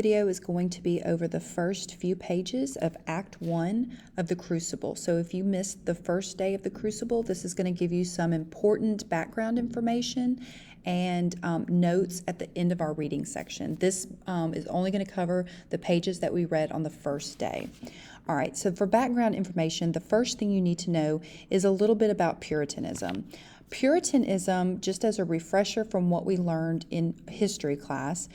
Video is going to be over the first few pages of Act 1 of the Crucible. So if you missed the first day of the Crucible, this is going to give you some important background information and notes at the end of our reading section. This is only going to cover the pages that we read on the first day. All right, so for background information, the first thing you need to know is a little bit about Puritanism. Puritanism, just as a refresher from what we learned in history class,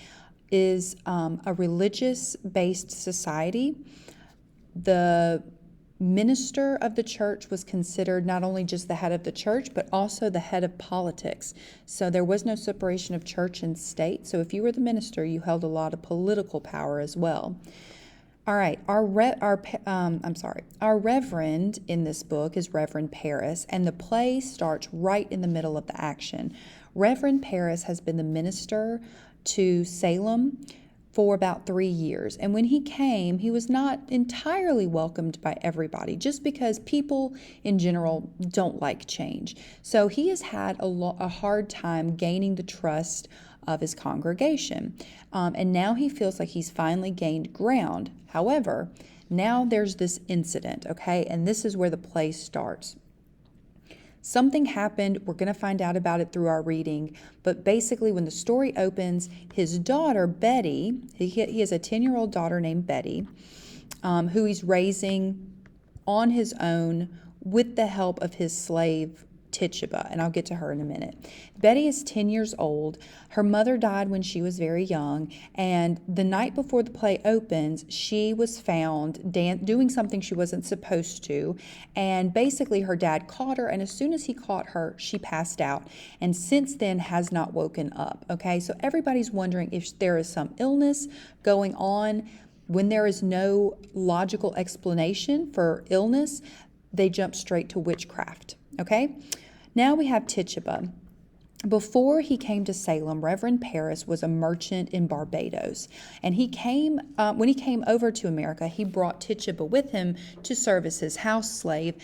is a religious-based society. The minister of the church was considered not only just the head of the church, but also the head of politics. So there was no separation of church and state. So if you were the minister, you held a lot of political power as well. All right, our reverend in this book is Reverend Paris, and the play starts right in the middle of the action. Reverend Paris has been the minister to Salem for about 3 years. And when he came, he was not entirely welcomed by everybody, just because people in general don't like change. So he has had a hard time gaining the trust of his congregation. And now he feels like he's finally gained ground. However, now there's this incident, okay? And this is where the play starts. Something happened. We're going to find out about it through our reading. But basically, when the story opens, his daughter, Betty, he has a 10-year-old daughter named Betty, who he's raising on his own with the help of his slave, Tituba, and I'll get to her in a minute. Betty is 10 years old. Her mother died when she was very young, and the night before the play opens, she was found doing something she wasn't supposed to, and basically her dad caught her, and as soon as he caught her, she passed out, and since then has not woken up, okay? So everybody's wondering if there is some illness going on. When there is no logical explanation for illness, they jump straight to witchcraft, okay? Now we have Tituba. Before he came to Salem, Reverend Paris was a merchant in Barbados, and when he came over to America, he brought Tituba with him to serve as his house slave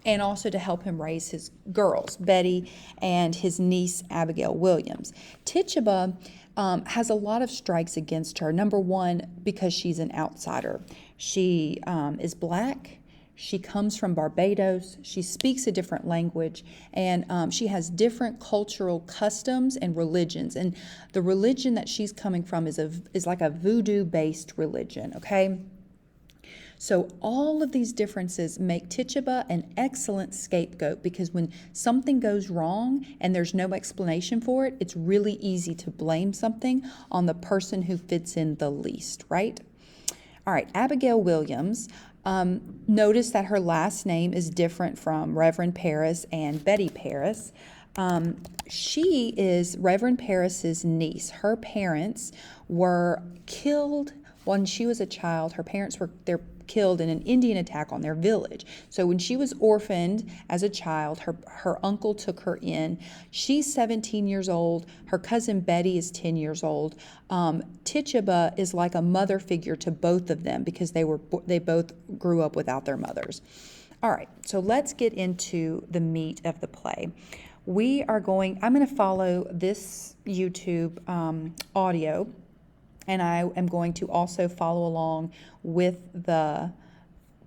and also to help him raise his girls, Betty and his niece, Abigail Williams. Tituba has a lot of strikes against her. Number one, because she's an outsider. She is black. She comes from Barbados. She speaks a different language, and she has different cultural customs and religions. And the religion that she's coming from is like a voodoo-based religion, okay? So all of these differences make Tituba an excellent scapegoat, because when something goes wrong and there's no explanation for it, it's really easy to blame something on the person who fits in the least, right? All right, Abigail Williams. Notice that her last name is different from Reverend Paris and Betty Paris. She is Reverend Paris's niece. Her parents were killed when she was a child. They're killed in an Indian attack on their village. So when she was orphaned as a child, her uncle took her in. She's 17 years old. Her cousin Betty is 10 years old. Tituba is like a mother figure to both of them, because they both grew up without their mothers. All right, so let's get into the meat of the play. I'm going to follow this YouTube audio, and I am going to also follow along with the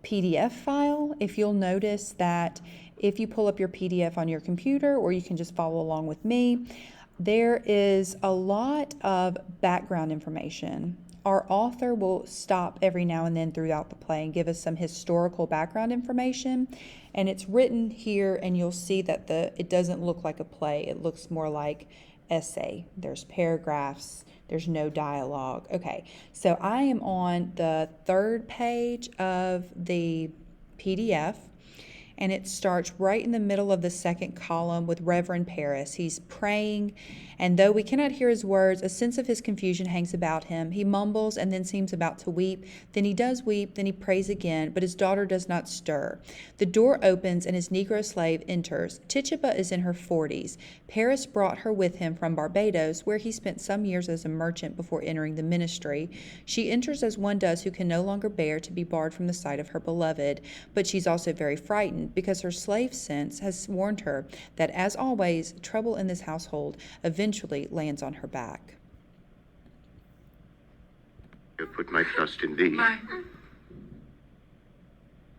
PDF file. If you'll notice that if you pull up your PDF on your computer, or you can just follow along with me, there is a lot of background information. Our author will stop every now and then throughout the play and give us some historical background information, and it's written here, and you'll see that it doesn't look like a play. It looks more like essay. There's paragraphs. There's no dialogue. Okay, so I am on the 3rd page of the PDF, and it starts right in the middle of the 2nd column with Reverend Paris. He's praying, and though we cannot hear his words, a sense of his confusion hangs about him. He mumbles and then seems about to weep. Then he does weep, then he prays again, but his daughter does not stir. The door opens, and his Negro slave enters. Tituba is in her 40s. Paris brought her with him from Barbados, where he spent some years as a merchant before entering the ministry. She enters as one does who can no longer bear to be barred from the sight of her beloved, but she's also very frightened, because her slave sense has warned her that, as always, trouble in this household eventually lands on her back. I put my trust in thee.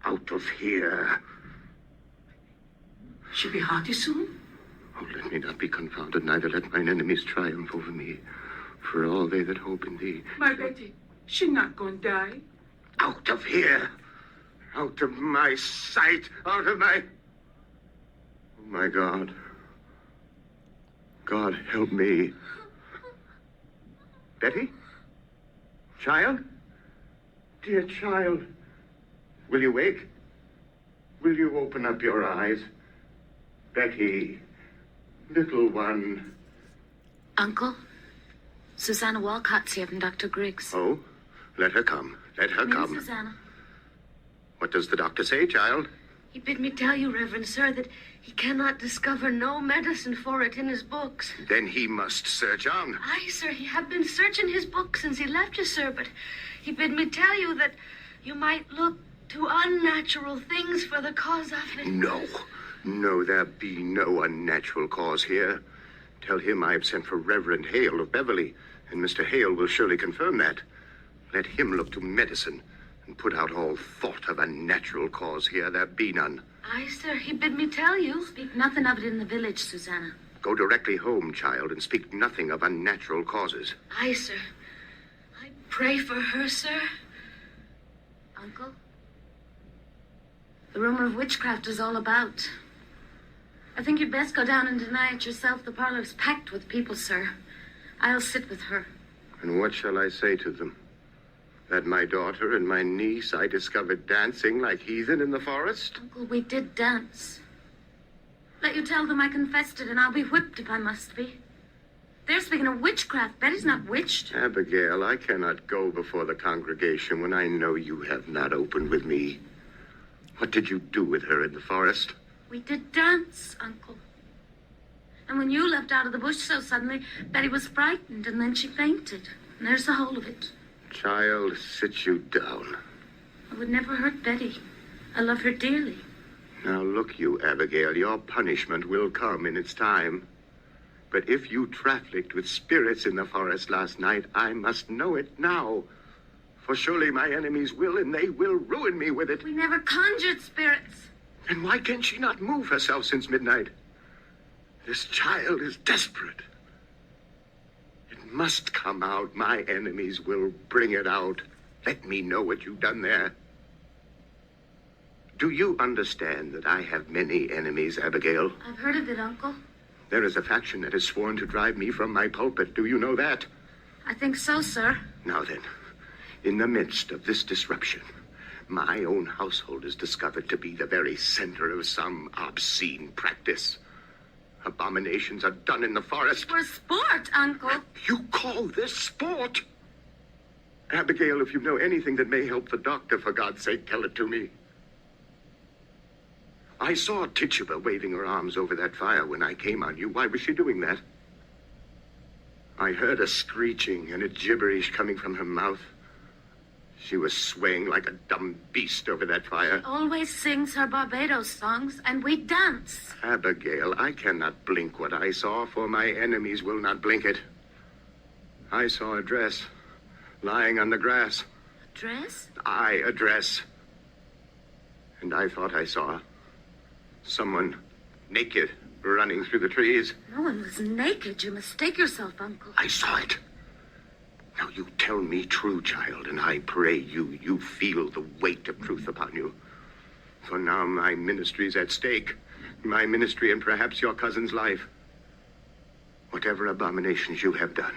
Out of here. She'll be hearty soon. Oh, let me not be confounded, neither let mine enemies triumph over me. For all they that hope in thee. My Betty, she not gonna die. Out of here! Out of my sight! Out of my... Oh, my God. God, help me. Betty? Child? Dear child. Will you wake? Will you open up your eyes? Betty, little one. Uncle, Susanna Walcott's here from Dr. Griggs. Oh, let her come. Let her come. Susanna. What does the doctor say, child? He bid me tell you, Reverend Sir, that he cannot discover no medicine for it in his books. Then he must search on. Aye, sir, he have been searching his books since he left you, sir, but he bid me tell you that you might look to unnatural things for the cause of it. No, there be no unnatural cause here. Tell him I've sent for Reverend Hale of Beverly, and Mr. Hale will surely confirm that. Let him look to medicine and put out all thought of a natural cause here. There be none. Aye, sir, he bid me tell you. Speak nothing of it in the village, Susanna. Go directly home, child, and speak nothing of unnatural causes. Aye, sir. I pray for her, sir. Uncle? The rumor of witchcraft is all about. I think you'd best go down and deny it yourself. The parlor's packed with people, sir. I'll sit with her. And what shall I say to them? That my daughter and my niece I discovered dancing like heathen in the forest? Uncle, we did dance. Let you tell them I confessed it, and I'll be whipped if I must be. They're speaking of witchcraft. Betty's not witched. Abigail, I cannot go before the congregation when I know you have not opened with me. What did you do with her in the forest? We did dance, Uncle. And when you left out of the bush so suddenly, Betty was frightened, and then she fainted. And there's the whole of it. Child, sit you down. I would never hurt Betty. I love her dearly. Now look you, Abigail, your punishment will come in its time. But if you trafficked with spirits in the forest last night, I must know it now. For surely my enemies will, and they will ruin me with it. We never conjured spirits. And why can she not move herself since midnight? This child is desperate. It must come out. My enemies will bring it out. Let me know what you've done there. Do you understand that I have many enemies, Abigail? I've heard of it, Uncle. There is a faction that has sworn to drive me from my pulpit. Do you know that? I think so, sir. Now then, in the midst of this disruption, my own household is discovered to be the very center of some obscene practice. Abominations are done in the forest. For sport, Uncle. You call this sport? Abigail, if you know anything that may help the doctor, for God's sake, tell it to me. I saw Tituba waving her arms over that fire when I came on you. Why was she doing that? I heard a screeching and a gibberish coming from her mouth. She was swaying like a dumb beast over that fire. She always sings her Barbados songs, and we dance. Abigail, I cannot blink what I saw, for my enemies will not blink it. I saw a dress lying on the grass. A dress? Aye, a dress. And I thought I saw someone naked running through the trees. No one was naked. You mistake yourself, Uncle. I saw it. Now you tell me true, child, and I pray you feel the weight of truth upon you. For now my ministry's at stake. My ministry and perhaps your cousin's life. Whatever abominations you have done,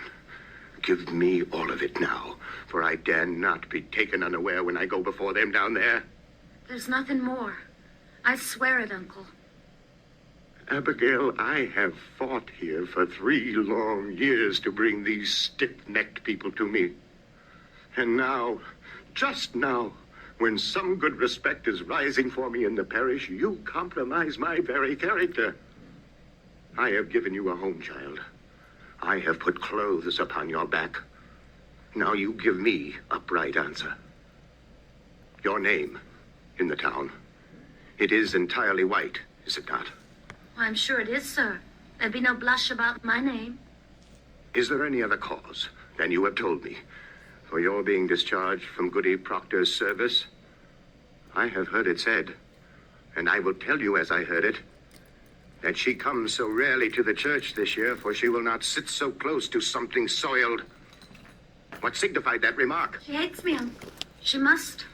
give me all of it now, for I dare not be taken unaware when I go before them down there. There's nothing more. I swear it, Uncle. Abigail, I have fought here for 3 long years to bring these stiff-necked people to me. And now, just now, when some good respect is rising for me in the parish, you compromise my very character. I have given you a home, child. I have put clothes upon your back. Now you give me a bright answer. Your name in the town. It is entirely white, is it not? I'm sure it is, sir. There'd be no blush about my name. Is there any other cause than you have told me? for your being discharged from Goody Proctor's service? I have heard it said, and I will tell you as I heard it, that she comes so rarely to the church this year, for she will not sit so close to something soiled. What signified that remark? She hates me, Uncle. She must,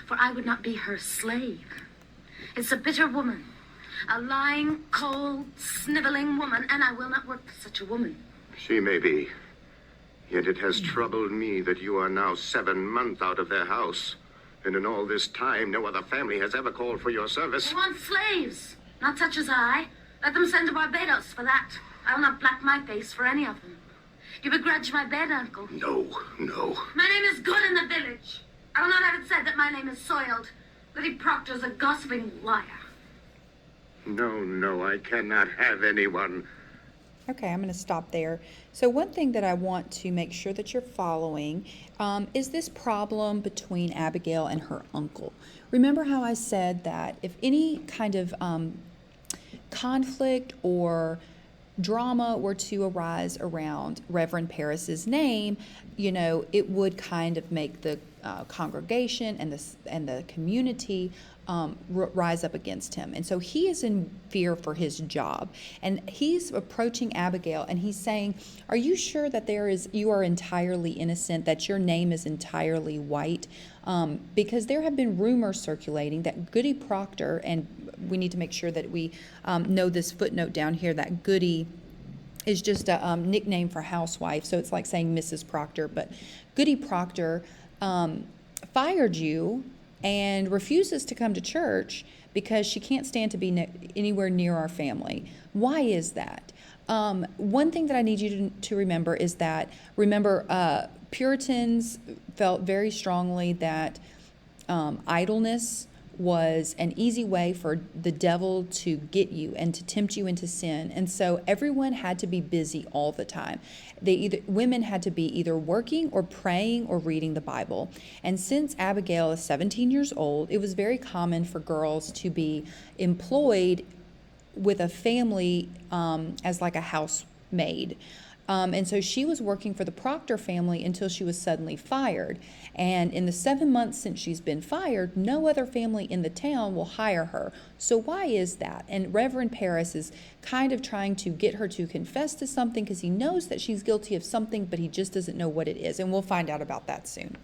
for I would not be her slave. It's a bitter woman, a lying, cold, sniveling woman, and I will not work for such a woman. She may be. Yet it has troubled me that you are now 7 months out of their house. And in all this time, no other family has ever called for your service. They want slaves, not such as I. Let them send to Barbados for that. I will not black my face for any of them. You begrudge my bed, Uncle? No, no. My name is good in the village. I will not have it said that my name is soiled. Goody Proctor's a gossiping liar. No, no, I cannot have anyone. Okay, I'm going to stop there. So one thing that I want to make sure that you're following is this problem between Abigail and her uncle. Remember how I said that if any kind of conflict or drama were to arise around Reverend Paris's name, you know, it would kind of make the congregation and the community rise up against him. And so he is in fear for his job. And he's approaching Abigail and he's saying, are you sure that you are entirely innocent, that your name is entirely white? Because there have been rumors circulating that Goody Proctor, and we need to make sure that we know this footnote down here, that Goody is just a nickname for housewife. So it's like saying Mrs. Proctor, but Goody Proctor fired you and refuses to come to church because she can't stand to be anywhere near our family. Why is that? One thing that I need you to remember is that, Puritans felt very strongly that idleness was an easy way for the devil to get you and to tempt you into sin. And so everyone had to be busy all the time. Women had to be either working or praying or reading the Bible. And since Abigail is 17 years old, it was very common for girls to be employed with a family as like a housemaid. And so she was working for the Proctor family until she was suddenly fired. And in the 7 months since she's been fired, no other family in the town will hire her. So why is that? And Reverend Paris is kind of trying to get her to confess to something because he knows that she's guilty of something, but he just doesn't know what it is. And we'll find out about that soon.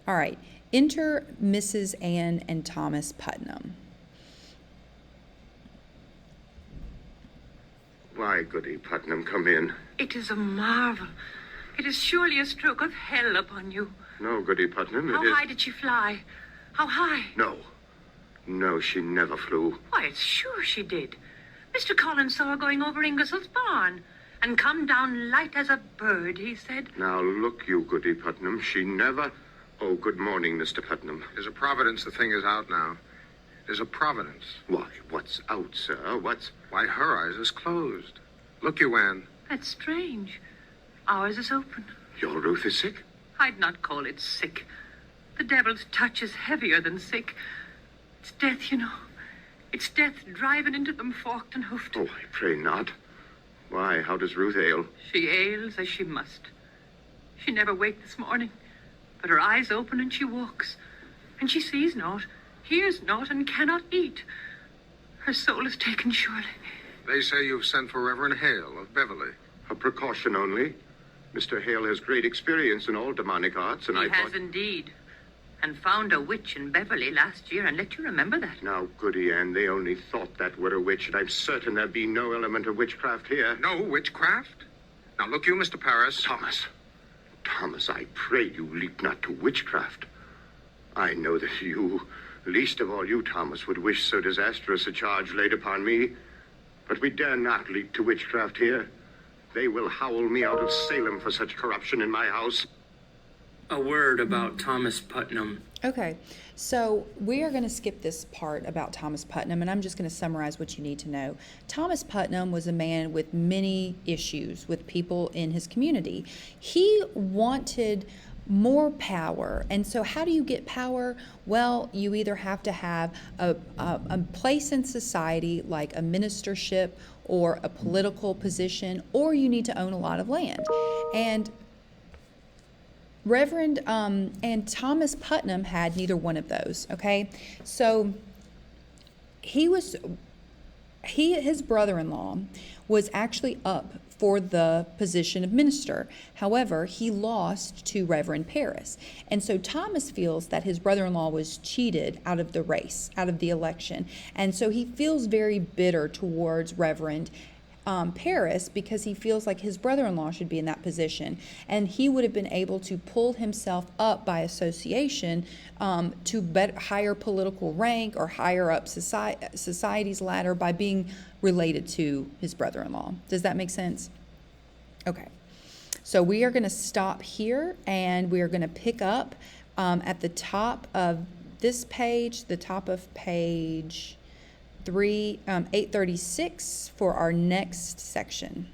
All right. Enter Mrs. Ann and Thomas Putnam. Why, Goody Putnam, come in. It is a marvel. It is surely a stroke of hell upon you. No, Goody Putnam, How high did she fly? How high? No. No, she never flew. Why, it's sure she did. Mr. Collins saw her going over Ingersoll's barn and come down light as a bird, he said. Now, look, you, Goody Putnam, she never... Oh, good morning, Mr. Putnam. There's a providence the thing is out now. There's a providence. Why, what's out, sir? What's... Why, her eyes is closed. Look you, Anne. That's strange. Ours is open. Your Ruth is sick? I'd not call it sick. The devil's touch is heavier than sick. It's death, you know. It's death driving into them forked and hoofed. Oh, I pray not. Why, how does Ruth ail? She ails as she must. She never waked this morning, but her eyes open and she walks. And she sees naught, hears naught, and cannot eat. Her soul is taken, surely. They say you've sent for Reverend Hale of Beverly. A precaution only. Mr. Hale has great experience in all demonic arts, and He I has thought... indeed. And found a witch in Beverly last year, and let you remember that. Now, Goody Ann, they only thought that were a witch, and I'm certain there'd be no element of witchcraft here. No witchcraft? Now, look you, Mr. Paris. Thomas, I pray you leap not to witchcraft. I know that you, least of all you, Thomas, would wish so disastrous a charge laid upon me. But we dare not leap to witchcraft here. They will howl me out of Salem for such corruption in my house. A word about Thomas Putnam. Okay, so we are going to skip this part about Thomas Putnam, and I'm just going to summarize what you need to know. Thomas Putnam was a man with many issues with people in his community. He wanted more power. And so how do you get power? Well, you either have to have a place in society like a ministership or a political position, or you need to own a lot of land. And Reverend and Thomas Putnam had neither one of those. Okay, so his brother-in-law was actually up for the position of minister. However, he lost to Reverend Paris. And so Thomas feels that his brother-in-law was cheated out of the race, out of the election. And so he feels very bitter towards Reverend Paris because he feels like his brother-in-law should be in that position, and he would have been able to pull himself up by association to higher political rank or higher up society's ladder by being related to his brother-in-law. Does that make sense? Okay, so we are going to stop here, and we are going to pick up at the top of this page, the top of page 836 for our next section.